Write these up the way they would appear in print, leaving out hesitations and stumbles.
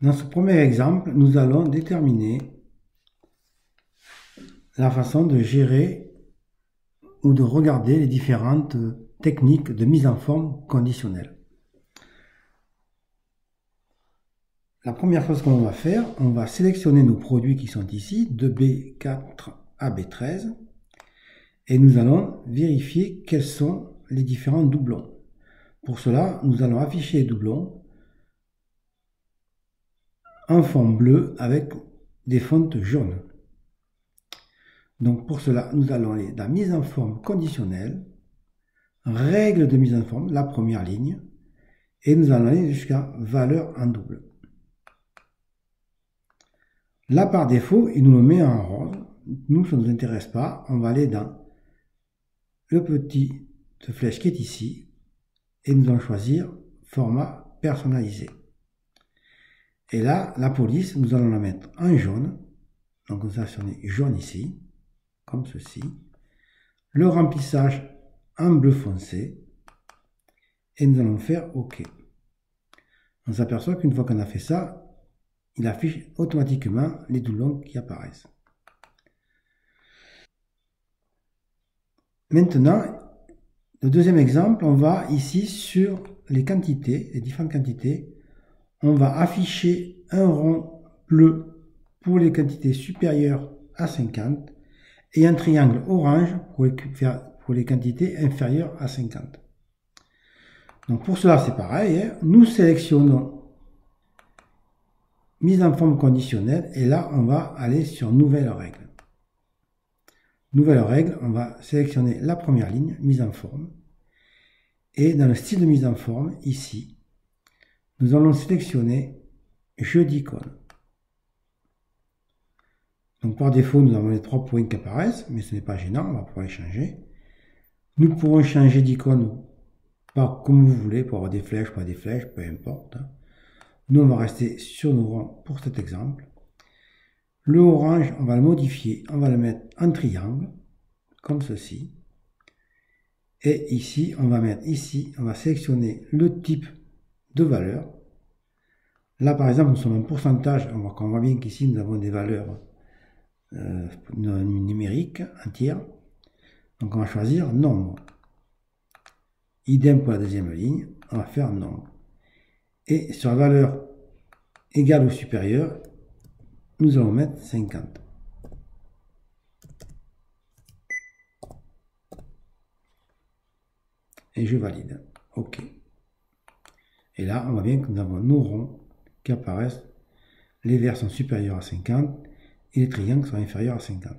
Dans ce premier exemple, nous allons déterminer la façon de gérer ou de regarder les différentes techniques de mise en forme conditionnelle. La première chose qu'on va faire, on va sélectionner nos produits qui sont ici, de B4 à B13, et nous allons vérifier quels sont les différents doublons. Pour cela, nous allons afficher les doublons en fond bleu avec des fontes jaunes. Donc pour cela, nous allons aller dans mise en forme conditionnelle, règle de mise en forme, la première ligne, et nous allons aller jusqu'à valeur en double. Là, par défaut, il nous le met en rose. Nous, ça ne nous intéresse pas. On va aller dans le petit flèche qui est ici et nous allons choisir format personnalisé. Et là, la police, nous allons la mettre en jaune. Donc, on va sélectionner jaune ici, comme ceci. Le remplissage en bleu foncé. Et nous allons faire OK. On s'aperçoit qu'une fois qu'on a fait ça, il affiche automatiquement les doublons qui apparaissent. Maintenant, le deuxième exemple, on va ici sur les quantités, les différentes quantités. On va afficher un rond bleu pour les quantités supérieures à 50 et un triangle orange pour les quantités inférieures à 50. Donc pour cela, c'est pareil. Hein. Nous sélectionnons mise en forme conditionnelle et là, on va aller sur nouvelle règle. Nouvelle règle, on va sélectionner la première ligne, mise en forme. Et dans le style de mise en forme, ici, nous allons sélectionner jeu d'icônes. Donc par défaut, nous avons les 3 points qui apparaissent, mais ce n'est pas gênant, on va pouvoir les changer. Nous pourrons changer d'icône comme vous voulez, pour avoir des flèches, pas des flèches, peu importe. Nous, on va rester sur nos ronds pour cet exemple. Le orange, on va le modifier, on va le mettre en triangle, comme ceci. Et ici, on va mettre ici, on va sélectionner le type de valeur. Là, par exemple, nous sommes en pourcentage, on voit bien qu'ici, nous avons des valeurs numériques, entières. Donc, on va choisir nombre. Idem pour la deuxième ligne, on va faire nombre. Et sur la valeur égale ou supérieure, nous allons mettre 50. Et je valide. OK. Et là, on voit bien que nous avons nos ronds qui apparaissent. Les verts sont supérieurs à 50 et les triangles sont inférieurs à 50.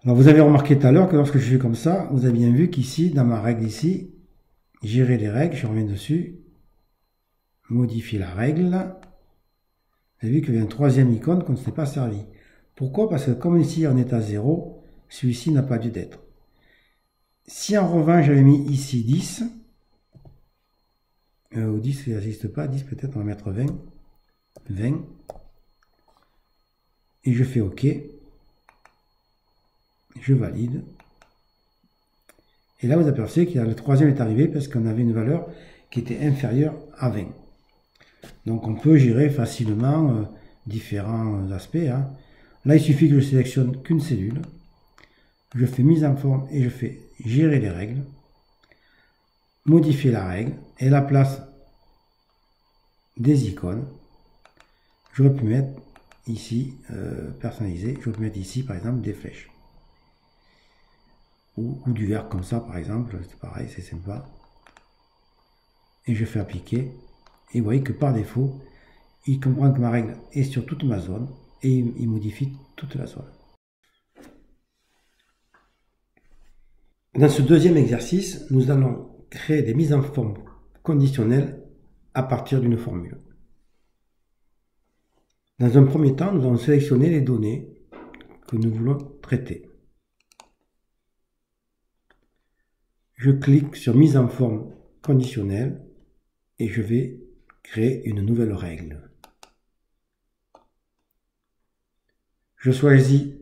Alors, vous avez remarqué tout à l'heure que lorsque je fais comme ça, vous avez bien vu qu'ici, dans ma règle ici, gérer les règles, je reviens dessus, modifier la règle. Vous avez vu qu'il y a une troisième icône qu'on ne s'est pas servi. Pourquoi? Parce que comme ici on est à 0, celui-ci n'a pas dû d'être. Si en revanche j'avais mis ici 10, ou 10 il n'existe pas, 10 peut-être on va mettre 20, 20, et je fais OK, je valide, et là vous apercevez que le troisième est arrivé parce qu'on avait une valeur qui était inférieure à 20. Donc on peut gérer facilement différents aspects. Hein. Là il suffit que je sélectionne qu'une cellule, je fais mise en forme et je fais gérer les règles, modifier la règle et la place des icônes. J'aurais pu mettre ici personnalisé, j'aurais pu mettre ici par exemple des flèches ou du vert comme ça par exemple, c'est pareil, c'est sympa. Et je fais appliquer et vous voyez que par défaut il comprend que ma règle est sur toute ma zone et il modifie toute la zone. Dans ce deuxième exercice, nous allons créer des mises en forme conditionnelles à partir d'une formule. Dans un premier temps, nous allons sélectionner les données que nous voulons traiter. Je clique sur mise en forme conditionnelle et je vais créer une nouvelle règle. Je choisis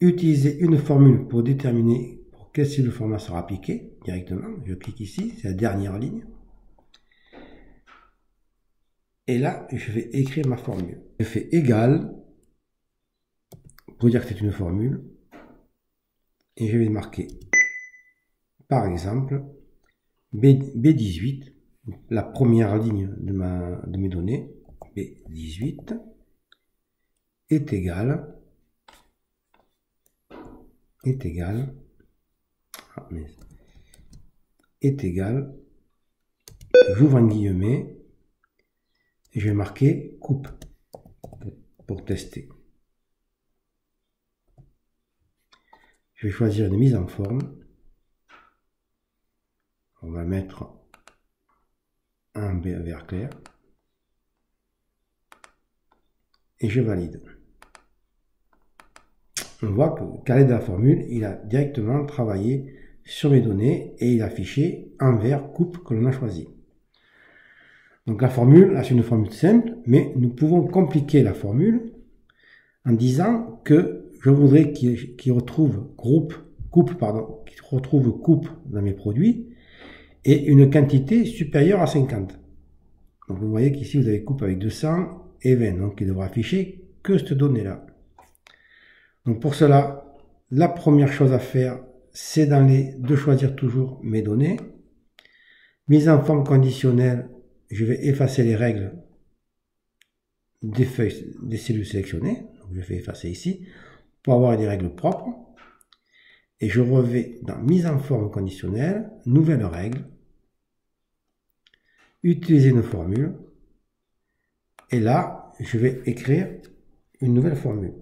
utiliser une formule pour déterminer quel style de format sera appliqué directement. Je clique ici, c'est la dernière ligne. Et là, je vais écrire ma formule. Je fais égal, pour dire que c'est une formule, et je vais marquer, par exemple, B18, la première ligne de mes données, B18, est égal, j'ouvre un guillemet, et je vais marquer coupe, pour tester. Je vais choisir une mise en forme. On va mettre un vert clair. Et je valide. On voit qu'à l'aide de la formule, il a directement travaillé sur mes données et il a affiché un vert coupe que l'on a choisi. Donc la formule, là c'est une formule simple, mais nous pouvons compliquer la formule en disant que je voudrais qu'il retrouve coupe dans mes produits et une quantité supérieure à 50. Donc vous voyez qu'ici vous avez coupe avec 200 et 20, donc il devra afficher que cette donnée-là. Donc pour cela, la première chose à faire, c'est de choisir toujours mes données. Mise en forme conditionnelle, je vais effacer les règles des cellules sélectionnées. Donc je vais effacer ici pour avoir des règles propres. Et je reviens dans mise en forme conditionnelle, nouvelle règle, utiliser une formule. Et là, je vais écrire une nouvelle formule.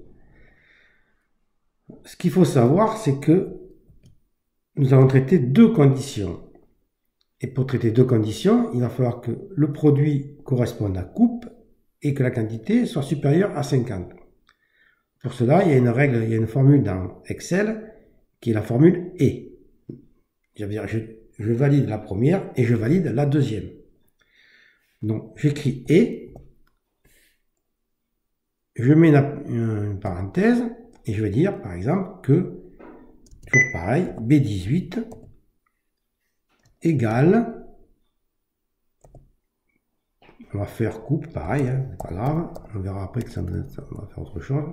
Ce qu'il faut savoir, c'est que nous allons traiter deux conditions. Et pour traiter deux conditions, il va falloir que le produit corresponde à coupe et que la quantité soit supérieure à 50. Pour cela, il y a une règle, il y a une formule dans Excel qui est la formule et. Je valide la première et je valide la deuxième. Donc, j'écris et, je mets une parenthèse et je vais dire, par exemple, que, toujours pareil, B18 égale, on va faire coupe, pareil, hein, c'est pas grave, on verra après que ça va faire autre chose.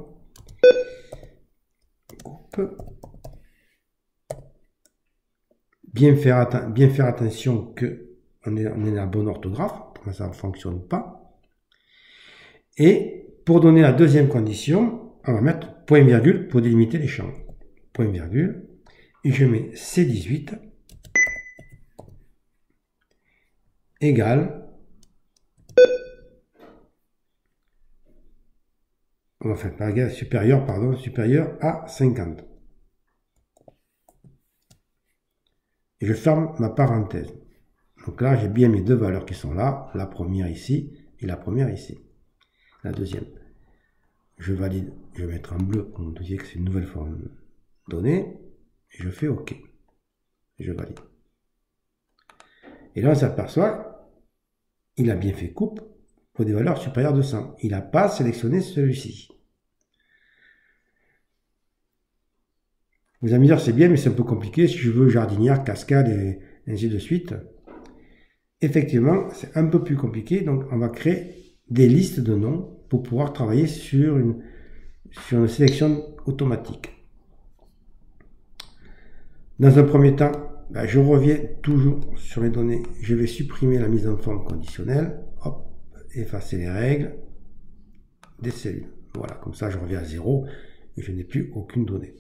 Coupe. Bien faire attention que on est la bonne orthographe, ça ne fonctionne pas. Et pour donner la deuxième condition, on va mettre point virgule pour délimiter les champs. Point virgule, et je mets C18 égale, on va faire égal, supérieur à 50. Et je ferme ma parenthèse. Donc là, j'ai bien mes deux valeurs qui sont là, la première ici et la première ici. La deuxième. Je valide, je vais mettre en bleu pour me dire que c'est une nouvelle forme donnée, et je fais OK. Et je valide. Et là, on s'aperçoit, il a bien fait coupe pour des valeurs supérieures de 100. Il n'a pas sélectionné celui-ci. Vous allez me dire, c'est bien, mais c'est un peu compliqué si je veux jardinière, cascade et ainsi de suite. Effectivement, c'est un peu plus compliqué, donc on va créer des listes de noms pour pouvoir travailler sur une sélection automatique. Dans un premier temps, je reviens toujours sur mes données. Je vais supprimer la mise en forme conditionnelle. Hop, effacer les règles des cellules. Voilà, comme ça je reviens à 0 et je n'ai plus aucune donnée.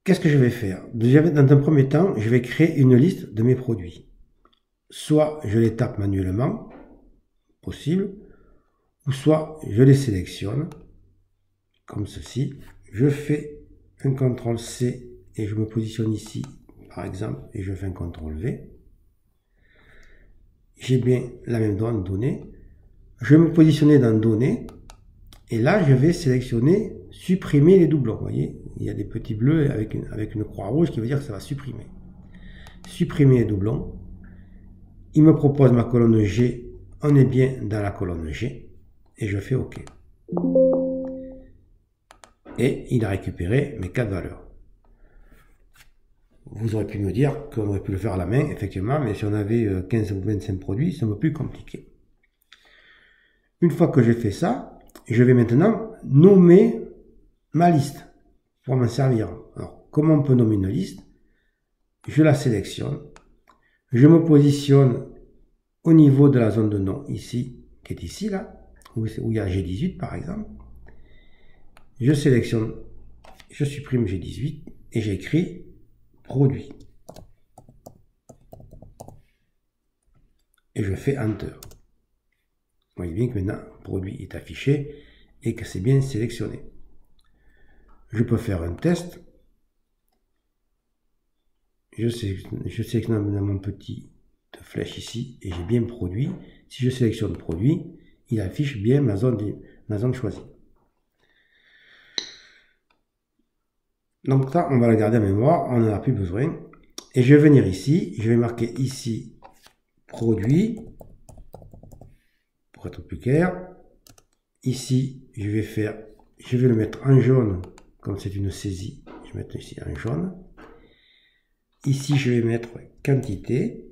Qu'est-ce que je vais faire? Déjà, dans un premier temps, je vais créer une liste de mes produits. Soit je les tape manuellement, possible, ou soit je les sélectionne, comme ceci. Je fais un CTRL-C et je me positionne ici, par exemple, et je fais un CTRL-V. J'ai bien la même donnée. Je vais me positionner dans Données, et là, je vais sélectionner supprimer les doublons. Vous voyez, il y a des petits bleus avec une croix rouge qui veut dire que ça va supprimer. Supprimer les doublons. Il me propose ma colonne G. On est bien dans la colonne G. Et je fais OK. Et il a récupéré mes 4 valeurs. Vous aurez pu me dire qu'on aurait pu le faire à la main, effectivement, mais si on avait 15 ou 25 produits, c'est un peu plus compliqué. Une fois que j'ai fait ça, je vais maintenant nommer ma liste pour m'en servir. Alors, comment on peut nommer une liste? Je la sélectionne, je me positionne au niveau de la zone de nom ici, qui est ici, là, où il y a G18 par exemple. Je sélectionne, je supprime G18 et j'écris produit. Et je fais Enter. Vous voyez bien que maintenant, produit est affiché et que c'est bien sélectionné. Je peux faire un test. Je sélectionne maintenant mon petit flèche ici et j'ai bien produit. Si je sélectionne produit, il affiche bien ma zone choisie. Donc ça, on va le garder en mémoire, on n'en a plus besoin. Et je vais venir ici, je vais marquer ici produit, pour être plus clair. Ici, je vais le mettre en jaune, comme c'est une saisie. Je vais mettre ici en jaune. Ici, je vais mettre quantité.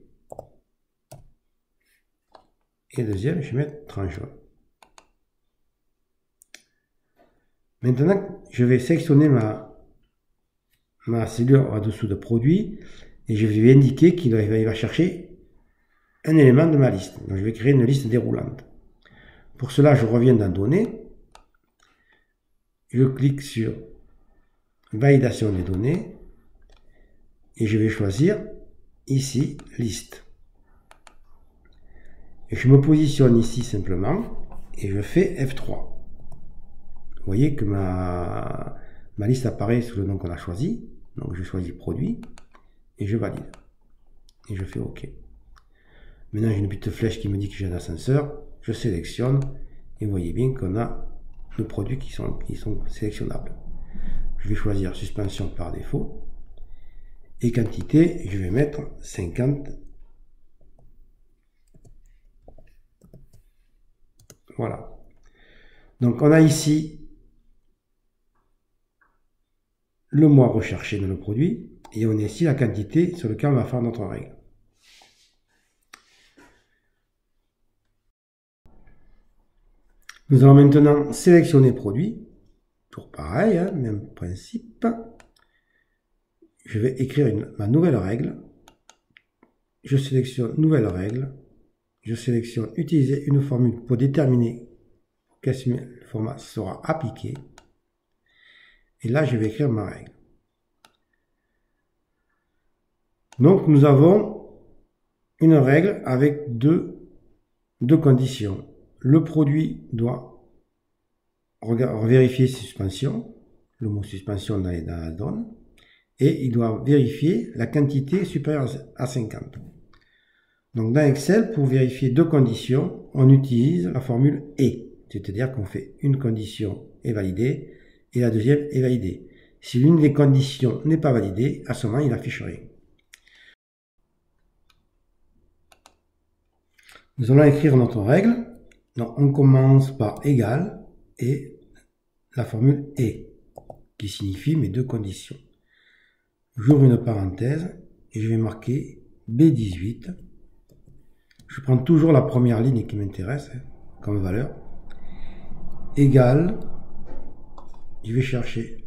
Et deuxième, je vais mettre en jaune. Maintenant, je vais sélectionner ma cellule en dessous de produit et je vais indiquer qu'il va chercher un élément de ma liste. Donc, je vais créer une liste déroulante. Pour cela, je reviens dans Données. Je clique sur Validation des données et je vais choisir ici Liste. Et je me positionne ici simplement et je fais F3. Vous voyez que ma liste apparaît sous le nom qu'on a choisi. Donc je choisis Produit et je valide. Et je fais OK. Maintenant j'ai une petite flèche qui me dit que j'ai un ascenseur. Je sélectionne et vous voyez bien qu'on a nos produits qui sont sélectionnables. Je vais choisir suspension par défaut. Et quantité, je vais mettre 50. Voilà. Donc on a ici le mois recherché dans le produit et on a ici la quantité sur laquelle on va faire notre règle. Nous allons maintenant sélectionner produit. Toujours pareil, hein, même principe. Je vais écrire ma nouvelle règle. Je sélectionne nouvelle règle. Je sélectionne utiliser une formule pour déterminer quel format sera appliqué. Et là, je vais écrire ma règle. Donc, nous avons une règle avec deux conditions. Le produit doit vérifier ses suspensions, le mot suspension dans la donne, et il doit vérifier la quantité supérieure à 50. Donc, dans Excel, pour vérifier deux conditions, on utilise la formule et, c'est-à-dire qu'on fait une condition est validée et la deuxième est validée. Si l'une des conditions n'est pas validée, à ce moment, il n'affiche rien. Nous allons écrire notre règle. Donc, on commence par égal et la formule est, qui signifie mes deux conditions. J'ouvre une parenthèse et je vais marquer B18. Je prends toujours la première ligne qui m'intéresse comme valeur. Égal, je vais chercher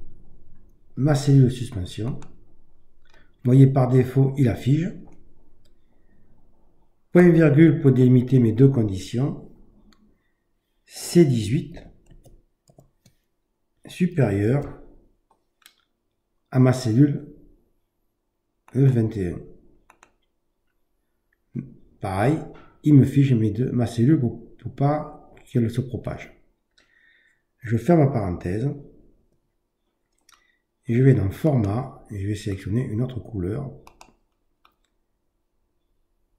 ma cellule de suspension. Vous voyez, par défaut, il affiche. Point virgule pour délimiter mes deux conditions. C18 supérieur à ma cellule E21. Pareil, il me fiche ma cellule pour pas qu'elle se propage. Je ferme ma parenthèse et je vais dans Format et je vais sélectionner une autre couleur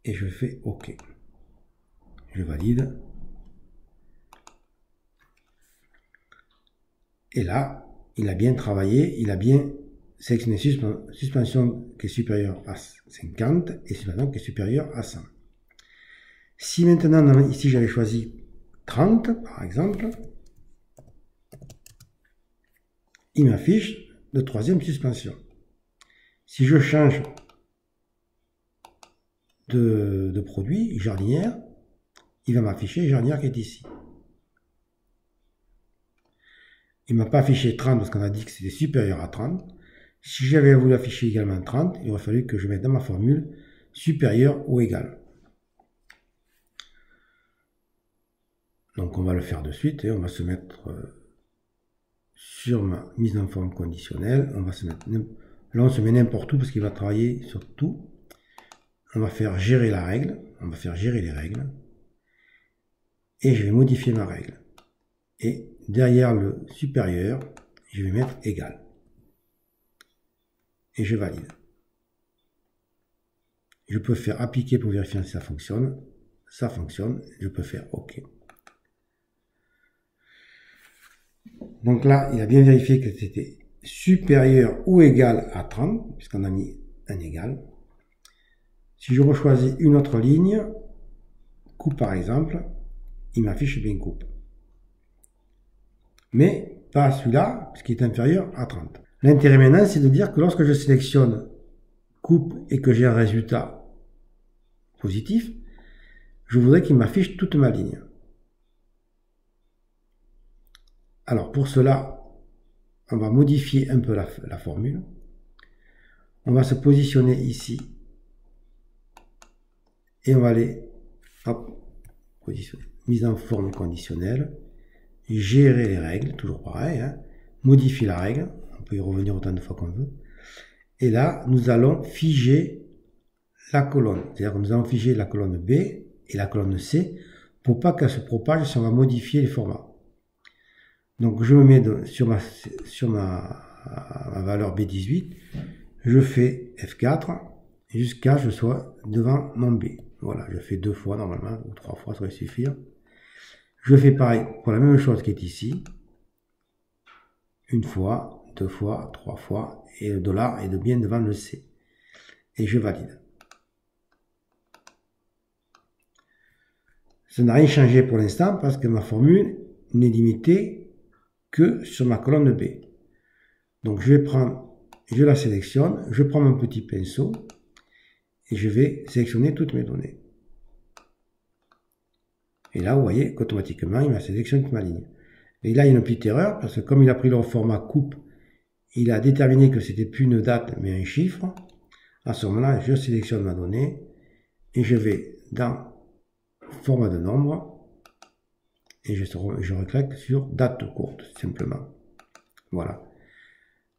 et je fais OK. Je valide. Et là, il a bien travaillé, il a bien sélectionné suspension qui est supérieure à 50 et suspension qui est supérieure à 100. Si maintenant, ici, j'avais choisi 30, par exemple, il m'affiche le troisième suspension. Si je change de produit, jardinière, il va m'afficher jardinière qui est ici. Il ne m'a pas affiché 30 parce qu'on a dit que c'était supérieur à 30. Si j'avais voulu afficher également 30, il aurait fallu que je mette dans ma formule supérieur ou égal. Donc on va le faire de suite et on va se mettre sur ma mise en forme conditionnelle. On va se mettre, là on se met n'importe où parce qu'il va travailler sur tout. On va faire gérer la règle, on va faire gérer les règles. Et je vais modifier ma règle. Et derrière le supérieur, je vais mettre égal. Et je valide. Je peux faire appliquer pour vérifier si ça fonctionne. Ça fonctionne. Je peux faire OK. Donc là, il a bien vérifié que c'était supérieur ou égal à 30, puisqu'on a mis un égal. Si je rechoisis une autre ligne, coupe par exemple, il m'affiche bien coupe. Mais pas celui-là, puisqu'il est inférieur à 30. L'intérêt maintenant, c'est de dire que lorsque je sélectionne coupe et que j'ai un résultat positif, je voudrais qu'il m'affiche toute ma ligne. Alors pour cela, on va modifier un peu la formule. On va se positionner ici et on va aller positionner. Mise en forme conditionnelle, gérer les règles, toujours pareil, hein, modifier la règle, on peut y revenir autant de fois qu'on veut. Et là, nous allons figer la colonne, c'est-à-dire que nous allons figer la colonne B et la colonne C pour pas qu'elle se propage si on va modifier les formats. Donc je me mets sur ma valeur B18, je fais F4 jusqu'à ce que je sois devant mon B. Voilà, je fais 2 fois normalement, ou 3 fois, ça va suffire. Je fais pareil pour la même chose qui est ici. 1 fois, 2 fois, 3 fois, et le dollar est bien devant le C. Et je valide. Ça n'a rien changé pour l'instant parce que ma formule n'est limitée que sur ma colonne B. Donc je vais prendre, je la sélectionne, je prends mon petit pinceau et je vais sélectionner toutes mes données. Et là, vous voyez qu'automatiquement, il m'a sélectionné toute ma ligne. Et là, il y a une petite erreur parce que comme il a pris le format coupe, il a déterminé que c'était plus une date mais un chiffre. À ce moment-là, je sélectionne ma donnée et je vais dans format de nombre et je reclique sur date courte, simplement. Voilà.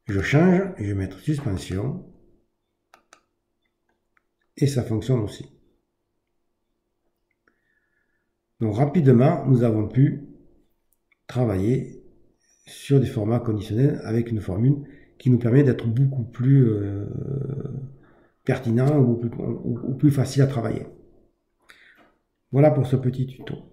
Je change, je vais mettre suspension et ça fonctionne aussi. Donc rapidement, nous avons pu travailler sur des formats conditionnels avec une formule qui nous permet d'être beaucoup plus pertinent ou plus facile à travailler. Voilà pour ce petit tuto.